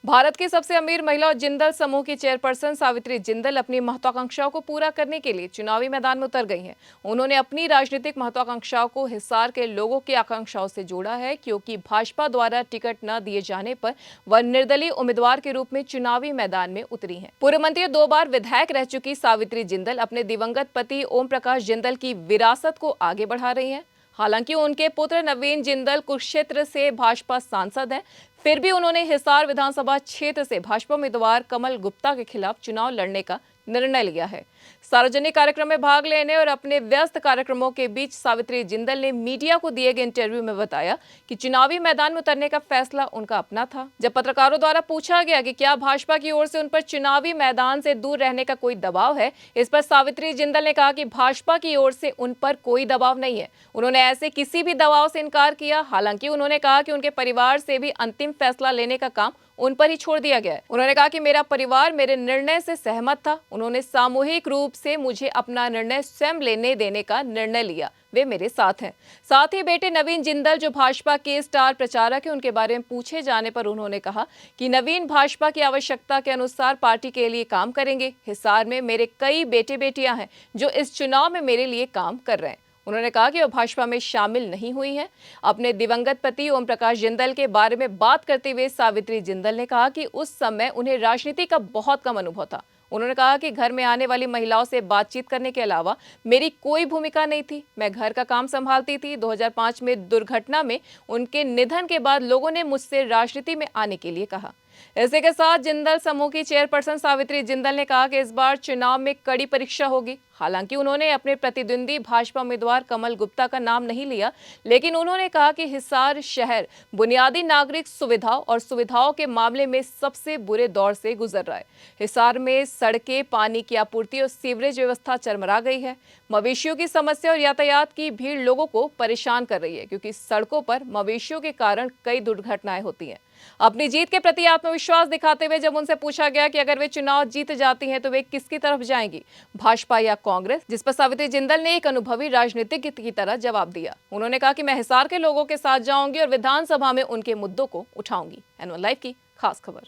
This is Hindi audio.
भारत की सबसे अमीर महिला जिंदल समूह की चेयरपर्सन सावित्री जिंदल अपनी महत्वाकांक्षाओं को पूरा करने के लिए चुनावी मैदान में उतर गई हैं। उन्होंने अपनी राजनीतिक महत्वाकांक्षाओं को हिसार के लोगों की आकांक्षाओं से जोड़ा है, क्योंकि भाजपा द्वारा टिकट न दिए जाने पर वह निर्दलीय उम्मीदवार के रूप में चुनावी मैदान में उतरी हैं। पूर्व मंत्री 2 बार विधायक रह चुकी सावित्री जिंदल अपने दिवंगत पति ओम प्रकाश जिंदल की विरासत को आगे बढ़ा रही हैं। हालांकि उनके पुत्र नवीन जिंदल कुरुक्षेत्र से भाजपा सांसद हैं, फिर भी उन्होंने हिसार विधानसभा क्षेत्र से भाजपा उम्मीदवार कमल गुप्ता के खिलाफ चुनाव लड़ने का निर्णय लिया है। सार्वजनिक कार्यक्रम में भाग लेने और अपने व्यस्त कार्यक्रमों के बीच सावित्री जिंदल ने मीडिया को दिए गए इंटरव्यू में बताया कि चुनावी मैदान में उतरने का फैसला उनका अपना था। जब पत्रकारों द्वारा पूछा गया कि क्या भाजपा की ओर से उन पर चुनावी मैदान से दूर रहने का कोई दबाव है, इस पर सावित्री जिंदल ने कहा कि भाजपा की ओर से उन पर कोई दबाव नहीं है। उन्होंने ऐसे किसी भी दबाव से इनकार किया। हालांकि उन्होंने कहा कि उनके परिवार से भी अंतिम फैसला लेने का काम उन पर ही छोड़ दिया गया है। उन्होंने कहा कि मेरा परिवार मेरे निर्णय से सहमत था। उन्होंने सामूहिक रूप से मुझे अपना निर्णय स्वयं लेने देने का निर्णय लिया। वे मेरे साथ हैं। साथ ही बेटे नवीन जिंदल जो भाजपा के स्टार प्रचारक हैं, उनके बारे में पूछे जाने पर उन्होंने कहा कि नवीन भाजपा की आवश्यकता के अनुसार पार्टी के लिए काम करेंगे। हिसार में मेरे कई बेटे बेटियां हैं जो इस चुनाव में मेरे लिए काम कर रहे हैं। उन्होंने कहा कि वह भाजपा में शामिल नहीं हुई हैं। अपने दिवंगत पति ओम प्रकाश जिंदल के बारे में बात करते हुए सावित्री जिंदल ने कहा कि उस समय उन्हें राजनीति का बहुत कम अनुभव था। उन्होंने कहा कि घर में आने वाली महिलाओं से बातचीत करने के अलावा मेरी कोई भूमिका नहीं थी। मैं घर का काम संभालती थी। 2005 में दुर्घटना में उनके निधन के बाद लोगों ने मुझसे राजनीति में आने के लिए कहा। इसी के साथ जिंदल समूह की चेयरपर्सन सावित्री जिंदल ने कहा कि इस बार चुनाव में कड़ी परीक्षा होगी। हालांकि उन्होंने अपने प्रतिद्वंदी भाजपा उम्मीदवार कमल गुप्ता का नाम नहीं लिया, लेकिन उन्होंने कहा कि हिसार शहर बुनियादी नागरिक सुविधाओं और सुविधाओं के मामले में सबसे बुरे दौर से गुजर रहा है। हिसार में सड़कें, पानी की आपूर्ति और सीवरेज व्यवस्था चरमरा गई है। मवेशियों की समस्या और यातायात की भीड़ लोगों को परेशान कर रही है, क्योंकि सड़कों पर मवेशियों के कारण कई दुर्घटनाएं होती हैं। अपनी जीत के प्रति आत्मविश्वास दिखाते हुए जब उनसे पूछा गया कि अगर वे चुनाव जीत जाती हैं तो वे किसकी तरफ जाएंगी, भाजपा या कांग्रेस, जिस पर सावित्री जिंदल ने एक अनुभवी राजनीतिज्ञ की तरह जवाब दिया। उन्होंने कहा कि मैं हिसार के लोगों के साथ जाऊंगी और विधानसभा में उनके मुद्दों को उठाऊंगी। N1 लाइव की खास खबर।